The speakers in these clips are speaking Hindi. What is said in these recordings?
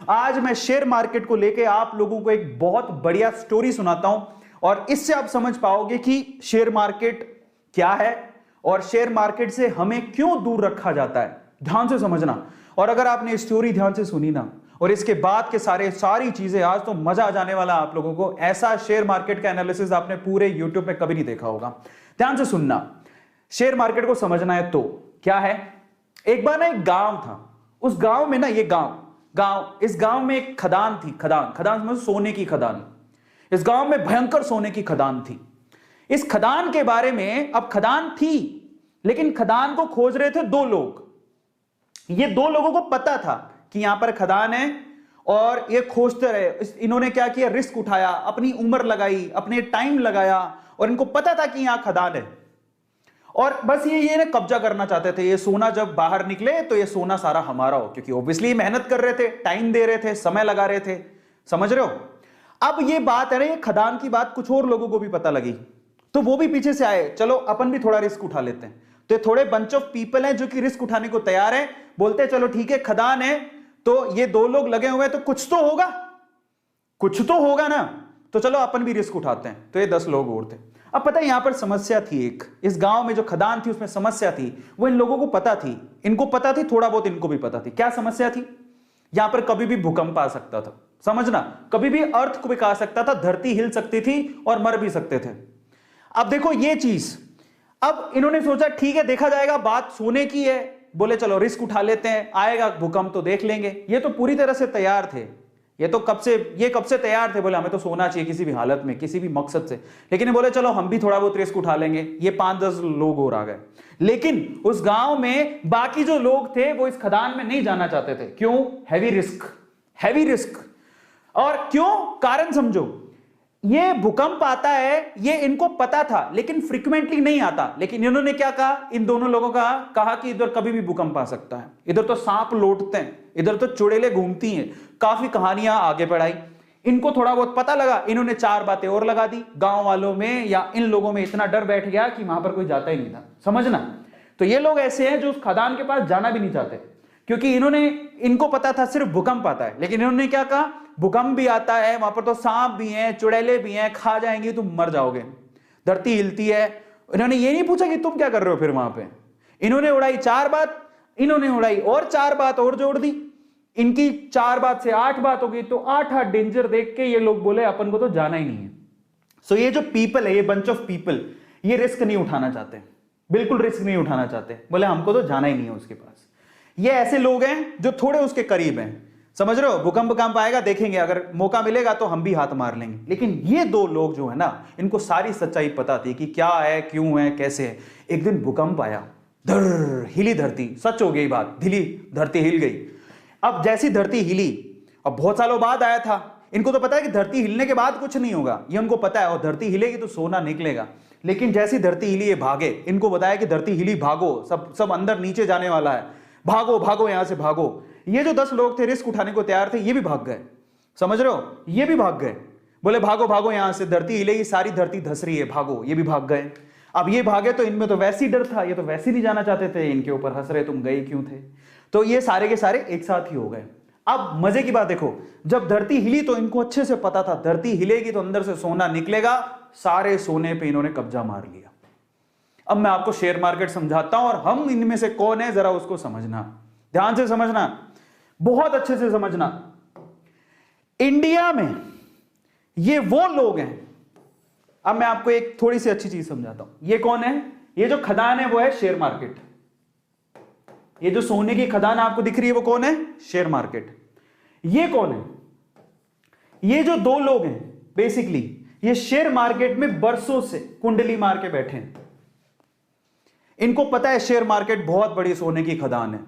आज मैं शेयर मार्केट को लेके आप लोगों को एक बहुत बढ़िया स्टोरी सुनाता हूं और इससे आप समझ पाओगे कि शेयर मार्केट क्या है और शेयर मार्केट से हमें क्यों दूर रखा जाता है। ध्यान से समझना। और अगर आपने स्टोरी ध्यान से सुनी ना और इसके बाद के सारी चीजें, आज तो मजा आ जाने वाला आप लोगों को। ऐसा शेयर मार्केट का एनालिसिस आपने पूरे यूट्यूब में कभी नहीं देखा होगा। ध्यान से सुनना। शेयर मार्केट को समझना है तो क्या है। एक बार ना एक गांव था। उस गांव में ना, ये इस गांव में एक खदान थी। खदान समझो, सोने की खदान। इस गांव में भयंकर सोने की खदान थी। इस खदान के बारे में, अब खदान थी लेकिन खदान को खोज रहे थे दो लोग। ये दो लोगों को पता था कि यहां पर खदान है और ये खोजते रहे। इन्होंने क्या किया, रिस्क उठाया, अपनी उम्र लगाई, अपने टाइम लगाया और इनको पता था कि यहां खदान है और बस ये ना कब्जा करना चाहते थे। ये सोना जब बाहर निकले तो ये सोना सारा हमारा हो, क्योंकि ऑब्वियसली मेहनत कर रहे थे, टाइम दे रहे थे, समय लगा रहे थे। समझ रहे हो। अब ये बात है ना, ये खदान की बात कुछ और लोगों को भी पता लगी तो वो भी पीछे से आए, चलो अपन भी थोड़ा रिस्क उठा लेते हैं। तो ये थोड़े बंच ऑफ पीपल हैं जो कि रिस्क उठाने को तैयार हैं। बोलते हैं चलो ठीक है, खदान है तो ये दो लोग लगे हुए हैं तो कुछ तो होगा ना, तो चलो अपन भी रिस्क उठाते हैं। तो ये 10 लोग और थे। अब पता है यहां पर समस्या थी एक, इस गांव में जो खदान थी उसमें समस्या थी। वो इन लोगों को पता थी, इनको पता थी, थोड़ा बहुत इनको भी पता थी। क्या समस्या थी। यहां पर कभी भी भूकंप आ सकता था। समझना, कभी भी अर्थ को भी आ सकता था, धरती हिल सकती थी और मर भी सकते थे। अब देखो ये चीज, अब इन्होंने सोचा ठीक है देखा जाएगा, बात सोने की है, बोले चलो रिस्क उठा लेते हैं, आएगा भूकंप तो देख लेंगे। ये तो पूरी तरह से तैयार थे, ये कब से तैयार थे, बोले हमें तो सोना चाहिए किसी भी हालत में, किसी भी मकसद से। लेकिन बोले चलो हम भी थोड़ा बहुत रिस्क उठा लेंगे। ये 5-10 लोग और आ गए। लेकिन उस गांव में बाकी जो लोग थे वो इस खदान में नहीं जाना चाहते थे। क्यों। Heavy risk. और क्यों, कारण समझो। ये भूकंप आता है ये इनको पता था लेकिन फ्रीक्वेंटली नहीं आता। लेकिन इन्होंने क्या कहा, इन दोनों लोगों का कहा कि इधर कभी भी भूकंप आ सकता है, इधर तो सांप लौटते हैं, इधर तो चुड़ैलें घूमती हैं। काफी कहानियां आगे बढ़ाई। इनको थोड़ा बहुत पता लगा, इन्होंने 4 बातें और लगा दी। गांव वालों में या इन लोगों में इतना डर बैठ गया कि वहां पर कोई जाता ही नहीं था। समझना। तो ये लोग ऐसे हैं जो उस खदान के पास जाना भी नहीं चाहते, क्योंकि इनको पता था सिर्फ भूकंप आता है। लेकिन इन्होंने क्या कहा, भूकंप भी आता है, वहां पर तो सांप भी हैं, चुड़ैले भी हैं, खा जाएंगे, तुम मर जाओगे, धरती हिलती है। इन्होंने ये नहीं पूछा कि तुम क्या कर रहे हो फिर वहां पे। इन्होंने उड़ाई 4 बात, इन्होंने उड़ाई और 4 बात और जोड़ दी। इनकी 4 बात से 8 बात हो गई। तो 8 डेंजर देख के ये लोग बोले अपन को तो जाना ही नहीं है। सो ये जो पीपल है, ये बंच ऑफ पीपल, ये रिस्क नहीं उठाना चाहते, बिल्कुल रिस्क नहीं उठाना चाहते। बोले हमको तो जाना ही नहीं है उसके पास। ये ऐसे लोग हैं जो थोड़े उसके करीब हैं। समझ रहे हो। भूकंप आएगा देखेंगे, अगर मौका मिलेगा तो हम भी हाथ मार लेंगे। लेकिन ये 2 लोग जो है ना, इनको सारी सच्चाई पता थी कि क्या है, क्यों है, कैसे है। एक दिन भूकंप आया, हिली धरती। सच हो गई बात, धरती हिल गई। अब जैसी धरती हिली, अब बहुत सालों बाद आया था, इनको तो पता है कि धरती हिलने के बाद कुछ नहीं होगा, ये उनको पता है। और धरती हिलेगी तो सोना निकलेगा। लेकिन जैसी धरती हिली ये भागे। इनको बताया कि धरती हिली, भागो, सब अंदर नीचे जाने वाला है, भागो यहां से भागो। ये जो 10 लोग थे रिस्क उठाने को तैयार थे, ये भी भाग गए। समझ रहे हो, ये भी भाग गए। बोले भागो यहां से, धरती हिलेगी, सारी धरती धस रही है, भागो। ये भी भाग गए। अब ये भागे तो इनमें तो वैसे ही डर था, ये तो वैसे ही नहीं जाना चाहते थे, इनके ऊपर हंस रहे तुम गए क्यों थे। तो ये सारे के सारे एक साथ ही हो गए। अब मजे की बात देखो, जब धरती हिली तो इनको अच्छे से पता था धरती हिलेगी तो अंदर से सोना निकलेगा। सारे सोने पे इन्होंने कब्जा मार लिया। अब मैं आपको शेयर मार्केट समझाता हूं और हम इनमें से कौन है जरा उसको समझना, ध्यान से समझना, बहुत अच्छे से समझना। इंडिया में ये वो लोग हैं। अब मैं आपको एक थोड़ी सी अच्छी चीज समझाता हूं। ये कौन है, ये जो खदान है वो है शेयर मार्केट। ये जो सोने की खदान आपको दिख रही है वो कौन है, शेयर मार्केट। ये कौन है, ये जो 2 लोग हैं बेसिकली ये शेयर मार्केट में बरसों से कुंडली मार के बैठे हैं। इनको पता है शेयर मार्केट बहुत बड़ी सोने की खदान है,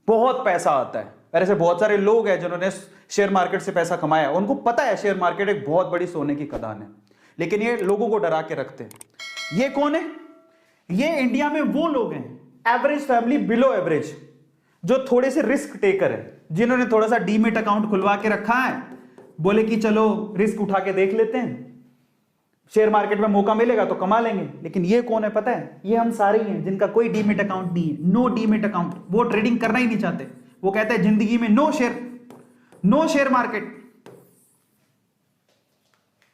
बहुत पैसा आता है। ऐसे बहुत सारे लोग हैं जिन्होंने शेयर मार्केट से पैसा कमाया, उनको पता है शेयर मार्केट एक बहुत बड़ी सोने की खदान है। लेकिन ये लोगों को डरा के रखते हैं। ये कौन है, ये इंडिया में वो लोग हैं, एवरेज फैमिली, बिलो एवरेज, जो थोड़े से रिस्क टेकर है, जिन्होंने थोड़ा सा डीमेट अकाउंट खुलवा के रखा है। बोले कि चलो रिस्क उठा के देख लेते हैं, शेयर मार्केट में मौका मिलेगा तो कमा लेंगे। लेकिन ये कौन है पता है, ये हम सारे ही हैं जिनका कोई डीमेट अकाउंट नहीं है, नो डीमेट अकाउंट। वो ट्रेडिंग करना ही नहीं चाहते, वो कहते हैं जिंदगी में no share, no share market,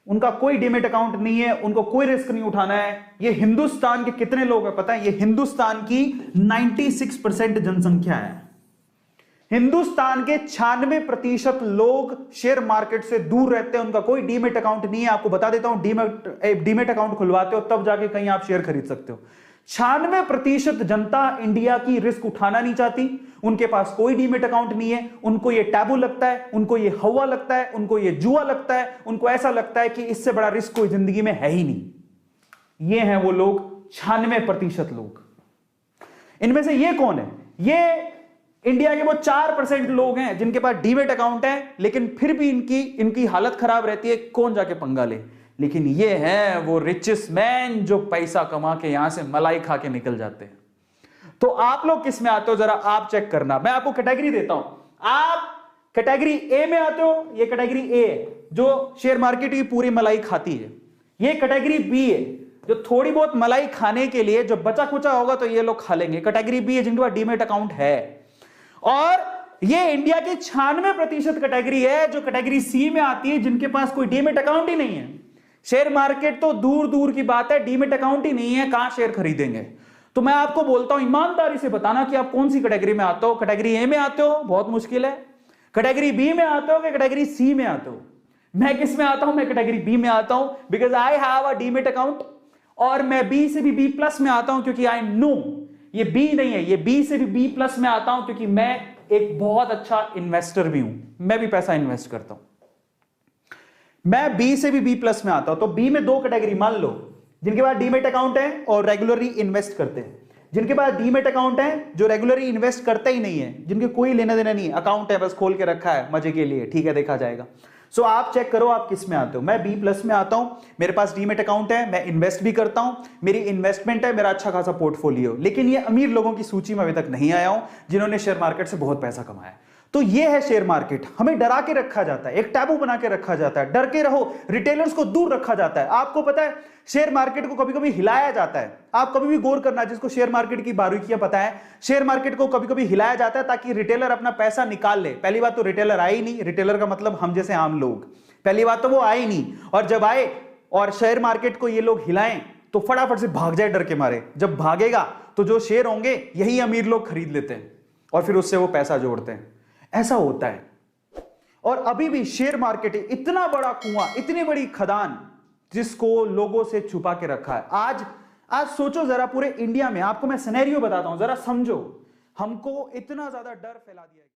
उनका कोई डीमेट अकाउंट नहीं है, उनको कोई रिस्क नहीं उठाना है। ये हिंदुस्तान के कितने लोग हैं पता है? ये हिंदुस्तान की 96% जनसंख्या है। हिंदुस्तान के 96% लोग शेयर मार्केट से दूर रहते हैं, उनका कोई डीमेट अकाउंट नहीं है। आपको बता देता हूं, डीमेट अकाउंट खुलवाते हो तब जाके कहीं आप शेयर खरीद सकते हो। 96% जनता इंडिया की रिस्क उठाना नहीं चाहती, उनके पास कोई डीमेट अकाउंट नहीं है, उनको ये टैबू लगता है, उनको ये हवा लगता है, उनको ये जुआ लगता है, उनको ऐसा लगता है कि इससे बड़ा रिस्क कोई जिंदगी में है ही नहीं। ये हैं वो लोग, 96% लोग। इनमें से ये कौन है? ये इंडिया के वो 4% लोग हैं जिनके पास डीमेट अकाउंट है, लेकिन फिर भी इनकी हालत खराब रहती है, कौन जाके पंगा ले। लेकिन ये हैं वो रिचेस्ट मैन जो पैसा कमा के यहां से मलाई खा के निकल जाते हैं। तो आप लोग किस में आते हो, जरा आप चेक करना। मैं आपको कैटेगरी देता हूं, आप कैटेगरी ए में आते हो। ये कैटेगरी ए है जो शेयर मार्केट की पूरी मलाई खाती है। ये कैटेगरी बी है जो थोड़ी बहुत मलाई खाने के लिए जो बचा कुचा होगा तो ये लोग खा लेंगे। कैटेगरी बी है जिनके पास डीमेट अकाउंट है। और ये इंडिया की 96% कैटेगरी है जो कैटेगरी सी में आती है, जिनके पास कोई डीमेट अकाउंट ही नहीं है। शेयर मार्केट तो दूर दूर की बात है, डीमेट अकाउंट ही नहीं है, कहां शेयर खरीदेंगे। तो मैं आपको बोलता हूं, ईमानदारी से बताना कि आप कौन सी कैटेगरी में आते हो। कैटेगरी ए में आते हो, बहुत मुश्किल है। कैटेगरी बी में आते हो कि कैटेगरी सी में आते हो? मैं किस में आता हूं? मैं कैटेगरी बी में आता हूं, because I have a demat account. और मैं बी से भी बी प्लस में आता हूं क्योंकि आई नो ये बी नहीं है, ये बी से भी बी प्लस में आता हूं क्योंकि मैं एक बहुत अच्छा इन्वेस्टर भी हूं, मैं भी पैसा इन्वेस्ट करता हूं। मैं बी से भी बी प्लस में आता हूं। तो बी में दो कैटेगरी मान लो, जिनके पास डीमेट अकाउंट है और रेगुलरली इन्वेस्ट करते हैं। जिनके पास डीमेट अकाउंट है जो रेगुलरली इन्वेस्ट करते ही नहीं है, जिनके कोई लेना देना नहीं है, अकाउंट है बस खोल के रखा है मजे के लिए, ठीक है देखा जाएगा। सो आप चेक करो आप किस में आते हो। मैं बी प्लस में आता हूं, मेरे पास डीमेट अकाउंट है, मैं इन्वेस्ट भी करता हूं, मेरी इन्वेस्टमेंट है, मेरा अच्छा खासा पोर्टफोलियो। लेकिन ये अमीर लोगों की सूची में अभी तक नहीं आया हूं जिन्होंने शेयर मार्केट से बहुत पैसा कमाया। तो ये है शेयर मार्केट। हमें डरा के रखा जाता है, एक टैबू बना के रखा जाता है, डर के रहो, रिटेलर्स को दूर रखा जाता है। आपको पता है शेयर मार्केट को कभी कभी हिलाया जाता है। आप कभी भी गौर करना, जिसको शेयर मार्केट की बारीकियां पता है, शेयर मार्केट को कभी कभी हिलाया जाता है ताकि रिटेलर अपना पैसा निकाल ले। पहली बात तो रिटेलर आए ही नहीं, रिटेलर का मतलब हम जैसे आम लोग, पहली बात तो वो आए नहीं। और जब आए और शेयर मार्केट को ये लोग हिलाएं तो फटाफट से भाग जाए डर के मारे। जब भागेगा तो जो शेयर होंगे यही अमीर लोग खरीद लेते हैं और फिर उससे वो पैसा जोड़ते हैं। ऐसा होता है। और अभी भी शेयर मार्केट इतना बड़ा कुआं, इतनी बड़ी खदान जिसको लोगों से छुपा के रखा है। आज सोचो जरा, पूरे इंडिया में आपको मैं सिनेरियो बताता हूं, जरा समझो, हमको इतना ज्यादा डर फैला दिया है।